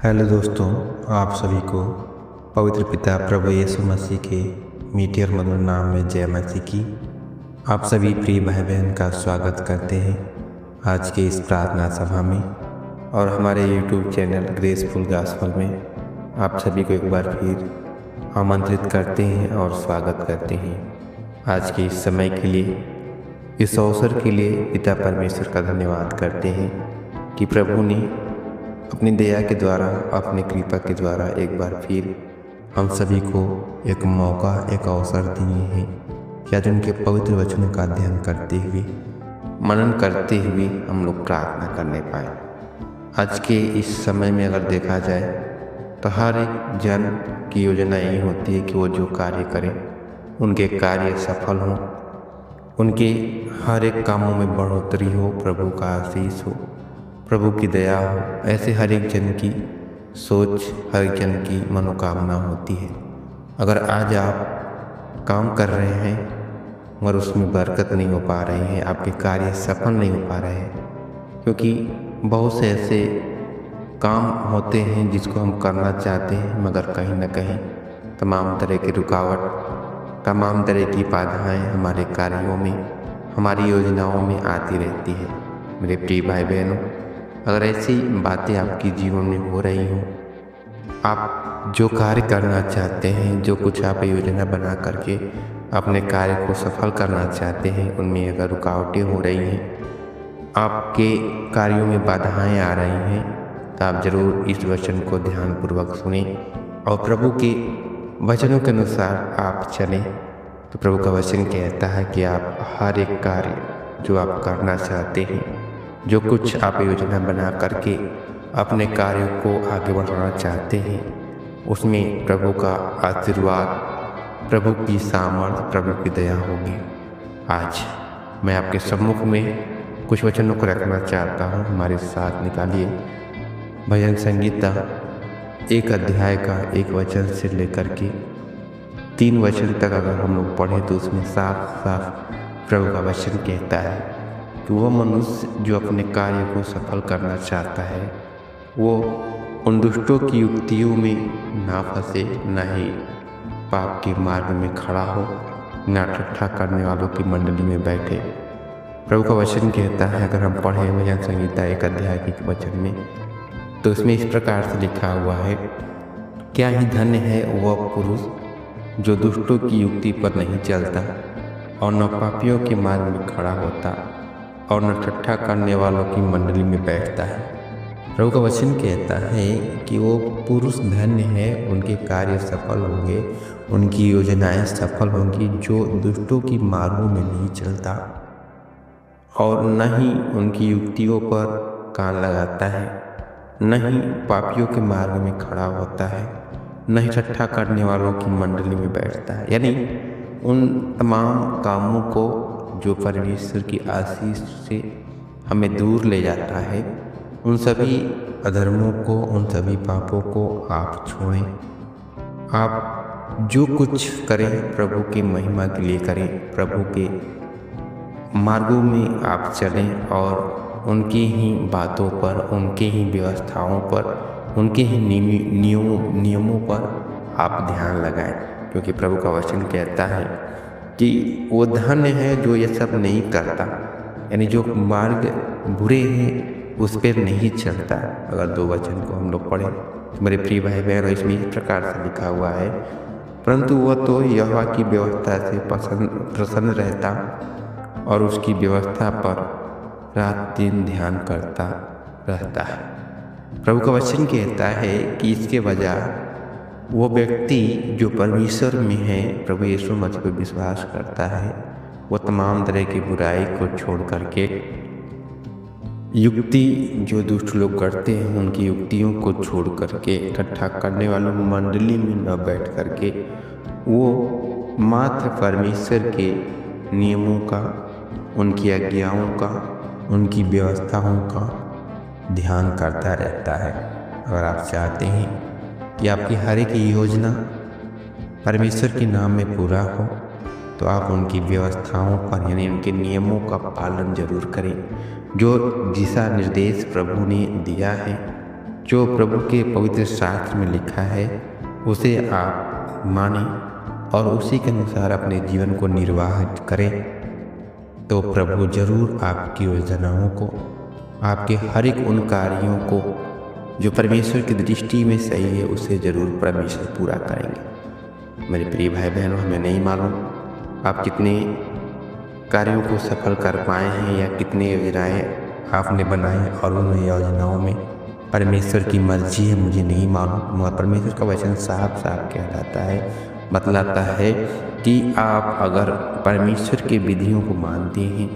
Hello दोस्तों, आप सभी को पवित्र पिता प्रभु यीशु मसीह के मीठे और मधुर नाम में जय मसीह की। आप सभी प्रिय भाई बहन का स्वागत करते हैं आज के इस प्रार्थना सभा में और हमारे यूट्यूब चैनल ग्रेसफुल गॉस्पेल में आप सभी को एक बार फिर आमंत्रित करते हैं और स्वागत करते हैं। आज के इस समय के लिए, इस अवसर के लिए पिता परमेश्वर का धन्यवाद करते हैं कि प्रभु ने अपनी दया के द्वारा, अपनी कृपा के द्वारा एक बार फिर हम सभी को एक मौका, एक अवसर दिए हैं कि आज उनके पवित्र वचनों का अध्ययन करते हुए, मनन करते हुए हम लोग प्रार्थना करने पाए। आज के इस समय में अगर देखा जाए तो हर एक जन की योजना यही होती है कि वो जो कार्य करें उनके कार्य सफल हों, उनके हर एक कामों में बढ़ोतरी हो, प्रभु का आशीष हो, प्रभु की दया हो। ऐसे हर एक जन की सोच, हर एक जन की मनोकामना होती है। अगर आज आप काम कर रहे हैं मगर उसमें बरकत नहीं हो पा रही है, आपके कार्य सफल नहीं हो पा रहे हैं, क्योंकि बहुत से ऐसे काम होते हैं जिसको हम करना चाहते हैं मगर कहीं ना कहीं तमाम तरह की रुकावट, तमाम तरह की बाधाएं हमारे कार्यों में, हमारी योजनाओं में आती रहती है। मेरे प्रिय भाई बहनों, अगर ऐसी बातें आपके जीवन में हो रही हों, आप जो कार्य करना चाहते हैं, जो कुछ आप योजना बना करके अपने कार्य को सफल करना चाहते हैं, उनमें अगर रुकावटें हो रही हैं, आपके कार्यों में बाधाएं आ रही हैं, तो आप ज़रूर इस वचन को ध्यानपूर्वक सुनें और प्रभु के वचनों के अनुसार आप चलें। तो प्रभु का वचन कहता है कि आप हर एक कार्य जो आप करना चाहते हैं, जो कुछ आप योजना बना करके अपने कार्यों को आगे बढ़ाना चाहते हैं, उसमें प्रभु का आशीर्वाद, प्रभु की सामर्थ, प्रभु की दया होगी। आज मैं आपके सम्मुख में कुछ वचनों को रखना चाहता हूँ। हमारे साथ निकालिए भजन संगीता 1 अध्याय का 1 वचन से लेकर के 3 वचन तक अगर हम लोग पढ़ें तो उसमें साफ साफ प्रभु का वचन कहता है कि वह मनुष्य जो अपने कार्य को सफल करना चाहता है, वो उन दुष्टों की युक्तियों में ना फंसे, न ही पाप के मार्ग में खड़ा हो, ना ठट्ठा करने वालों की मंडली में बैठे। प्रभु का वचन कहता है, अगर हम पढ़ें भजन संगीता 1 अध्याय के वचन में, तो इसमें इस प्रकार से लिखा हुआ है, क्या ही धन्य है वह पुरुष जो दुष्टों की युक्ति पर नहीं चलता और न पापियों के मार्ग में खड़ा होता और न ठट्ठा करने वालों की मंडली में बैठता है। प्रभु का वचन कहता है कि वो पुरुष धन्य है, उनके कार्य सफल होंगे, उनकी योजनाएं सफल होंगी, जो दुष्टों की मार्गों में नहीं चलता और न ही उनकी युक्तियों पर कान लगाता है, न ही पापियों के मार्ग में खड़ा होता है, न ही ठट्ठा करने वालों की मंडली में बैठता है। यानी उन तमाम कामों को जो परमेश्वर की आशीष से हमें दूर ले जाता है, उन सभी अधर्मों को, उन सभी पापों को आप छोड़ें। आप जो कुछ करें प्रभु की महिमा के लिए करें, प्रभु के मार्गों में आप चलें और उनकी ही बातों पर, उनके ही व्यवस्थाओं पर, उनके ही नियमों पर आप ध्यान लगाएं, क्योंकि प्रभु का वचन कहता है कि वो धन्य है जो ये सब नहीं करता, यानी जो मार्ग बुरे हैं उस पर नहीं चलता। अगर 2 वचन को हम लोग पढ़ें तो मेरे प्रिय भाई बहन, इसमें इस प्रकार से लिखा हुआ है, परंतु वह तो यहोवा की व्यवस्था से प्रसन्न रहता और उसकी व्यवस्था पर रात दिन ध्यान करता रहता है। प्रभु का वचन कहता है कि इसके बजाय वो व्यक्ति जो परमेश्वर में है, प्रभु यीशु मसीह पर विश्वास करता है, वो तमाम तरह की बुराई को छोड़ करके, युक्ति जो दुष्ट लोग करते हैं उनकी युक्तियों को छोड़ करके, ठट्ठा करने वालों मंडली में न बैठ करके, वो मात्र परमेश्वर के नियमों का, उनकी आज्ञाओं का, उनकी व्यवस्थाओं का ध्यान करता रहता है। अगर आप चाहते हैं कि आपकी हर एक योजना परमेश्वर के नाम में पूरा हो, तो आप उनकी व्यवस्थाओं पर, यानी उनके नियमों का पालन जरूर करें। जो दिशा निर्देश प्रभु ने दिया है जो प्रभु के पवित्र शास्त्र में लिखा है उसे आप माने और उसी के अनुसार अपने जीवन को निर्वाह करें, तो प्रभु जरूर आपकी योजनाओं को, आपके हर एक उन कार्यों को जो परमेश्वर की दृष्टि में सही है उसे जरूर परमेश्वर पूरा करेंगे। मेरे प्रिय भाई बहनों, हमें नहीं मालूम आप कितने कार्यों को सफल कर पाए हैं या कितने योजनाएं आपने बनाए और उन योजनाओं में परमेश्वर की मर्जी है, मुझे नहीं मालूम। मगर परमेश्वर का वचन साफ साफ कहलाता है, बतलाता है कि आप अगर परमेश्वर के विधियों को मानते हैं,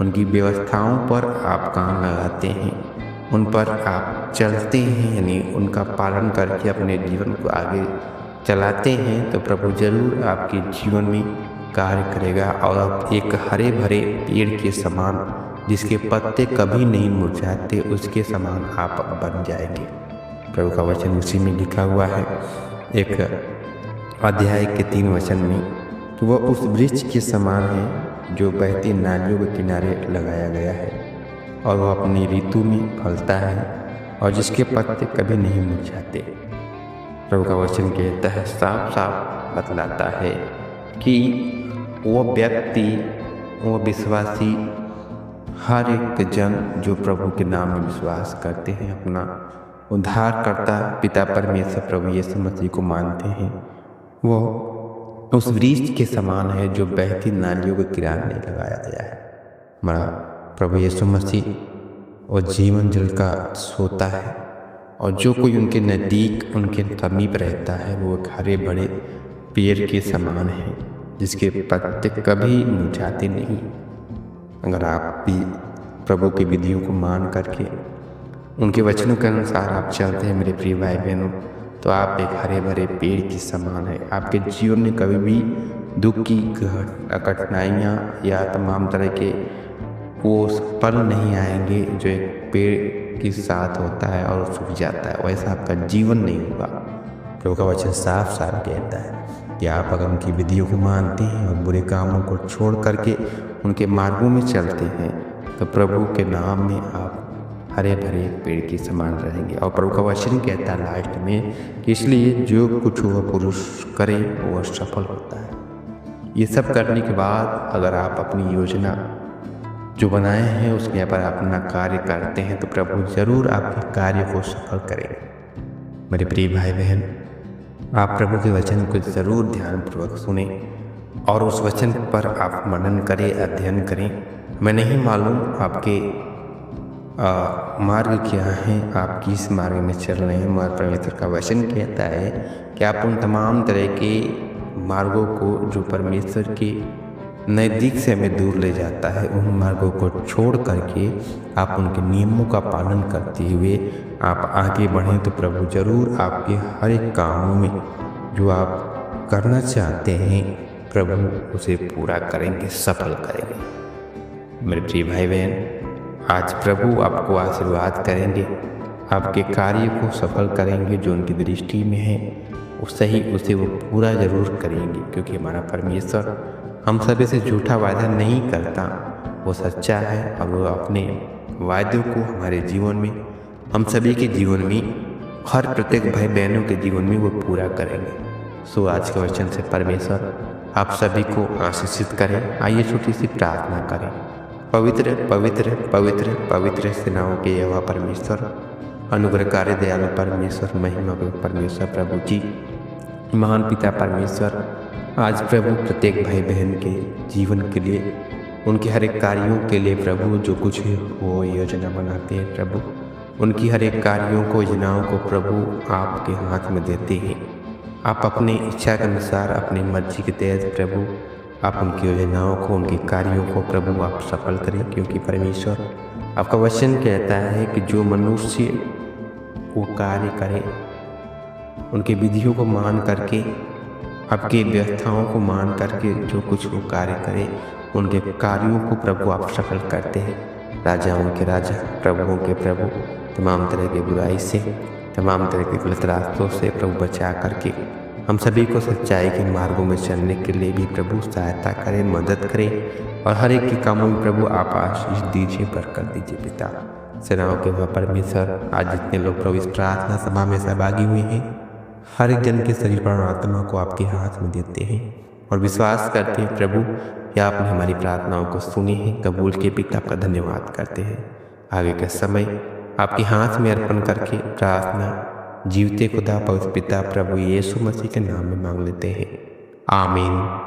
उनकी व्यवस्थाओं पर आप काम लगाते हैं, उन पर आप चलते हैं, यानी उनका पालन करके अपने जीवन को आगे चलाते हैं, तो प्रभु जरूर आपके जीवन में कार्य करेगा और आप एक हरे भरे पेड़ के समान, जिसके पत्ते कभी नहीं मुरझाते, उसके समान आप बन जाएंगे। प्रभु का वचन उसी में लिखा हुआ है एक अध्याय के 3 वचन में कि वह उस वृक्ष के समान है जो बहती नालियों के किनारे लगाया गया है और वह अपनी ऋतु में फलता है और जिसके पत्ते कभी नहीं मुरझाते। प्रभु का वचन कहता है, साफ साफ बतलाता है कि वह व्यक्ति, वह विश्वासी, हर एक जन जो प्रभु के नाम में विश्वास करते हैं, अपना उद्धारकर्ता पिता परमेश्वर प्रभु यीशु मसीह को मानते हैं, वो उस वृक्ष के समान है जो बहती नालियों के किनारे लगाया गया है। हमारा प्रभु यीशु मसीह वो जीवन जल का सोता है और जो कोई उनके नज़दीक, उनके समीप रहता है, वो एक हरे भरे पेड़ के समान है जिसके पत्ते कभी मुरझाते नहीं। अगर आप भी प्रभु की विधियों को मान करके उनके वचनों के अनुसार आप चलते हैं मेरे प्रिय भाई बहनों, तो आप एक हरे भरे पेड़ के समान है। आपके जीवन में कभी भी दुख की कठिनाइयाँ या तमाम तरह के वो पल नहीं आएंगे जो एक पेड़ के साथ होता है और सूख जाता है, वैसा आपका जीवन नहीं होगा। प्रभु का वचन साफ साफ कहता है कि आप अगर उनकी विधियों को मानते हैं और बुरे कामों को छोड़ करके उनके मार्गों में चलते हैं, तो प्रभु के नाम में आप हरे भरे पेड़ के समान रहेंगे। और प्रभु का वचन कहता है लास्ट में कि इसलिए जो कुछ वह पुरुष करे वह सफल होता है। ये सब करने के बाद अगर आप अपनी योजना जो बनाए हैं उसके पर अपना कार्य करते हैं, तो प्रभु जरूर आपके कार्य को सफल करेंगे। मेरे प्रिय भाई बहन, आप प्रभु के वचन को जरूर ध्यानपूर्वक सुने और उस वचन पर आप मनन करें, अध्ययन करें। मैं नहीं मालूम आपके मार्ग क्या है, आप किस मार्ग में चल रहे हैं, मगर परमेश्वर का वचन कहता है कि आप उन तमाम तरह के मार्गों को जो परमेश्वर के नज़दीक से हमें दूर ले जाता है, उन मार्गों को छोड़ करके आप उनके नियमों का पालन करते हुए आप आगे बढ़ें, तो प्रभु जरूर आपके हर एक कामों में जो आप करना चाहते हैं प्रभु उसे पूरा करेंगे, सफल करेंगे। मेरे प्रिय भाई बहन, आज प्रभु आपको आशीर्वाद करेंगे, आपके कार्य को सफल करेंगे, जो उनकी दृष्टि में है उसे वो पूरा जरूर करेंगे, क्योंकि हमारा परमेश्वर हम सभी से झूठा वादा नहीं करता, वो सच्चा है और वो अपने वादों को हमारे जीवन में, हम सभी के जीवन में, हर प्रत्येक भाई बहनों के जीवन में वो पूरा करेंगे। सो आज के वचन से परमेश्वर आप सभी को आशीषित करें। आइए छोटी सी प्रार्थना करें। पवित्र पवित्र पवित्र पवित्र सेनाओं के यहोवा परमेश्वर, अनुग्रहकारी दयालु परमेश्वर, महिमा परमेश्वर, प्रभु जी महान पिता परमेश्वर, आज प्रभु प्रत्येक भाई बहन के जीवन के लिए, उनके हर एक कार्यों के लिए प्रभु जो कुछ वो योजना बनाते हैं प्रभु, उनकी हर एक कार्यों को, योजनाओं को प्रभु आपके हाथ में देते हैं। आप अपनी इच्छा के अनुसार, अपनी मर्जी के तहत प्रभु आप उनकी योजनाओं को, उनके कार्यों को प्रभु आप सफल करें, क्योंकि परमेश्वर आपका वचन कहता है कि जो मनुष्य वो कार्य करे, उनके विधियों को मान करके, आपकी व्यवस्थाओं को मान करके जो कुछ वो कार्य करे, उनके कार्यों को प्रभु आप सफल करते हैं। राजाओं के राजा, प्रभुओं के प्रभु, तमाम तरह की बुराई से, तमाम तरह के गलत रास्तों से प्रभु बचा करके हम सभी को सच्चाई के मार्गों में चलने के लिए भी प्रभु सहायता करें, मदद करें और हर एक के कामों में प्रभु आप आशीष दीजिए, बरकत दीजिए पिता। सेनाओं के वह परमेश्वर, आज जितने लोग प्रभु इस प्रार्थना सभा में सहभागी हुए हैं, हर एक जन के शरीर पर आत्मा को आपके हाथ में देते हैं और विश्वास करते हैं प्रभु कि आपने हमारी प्रार्थनाओं को सुनी है, कबूल के पिता आपका धन्यवाद करते हैं। आगे का समय आपके हाथ में अर्पण करके प्रार्थना जीवते खुदा पवित्र पिता प्रभु यीशु मसीह के नाम में मांग लेते हैं, आमीन।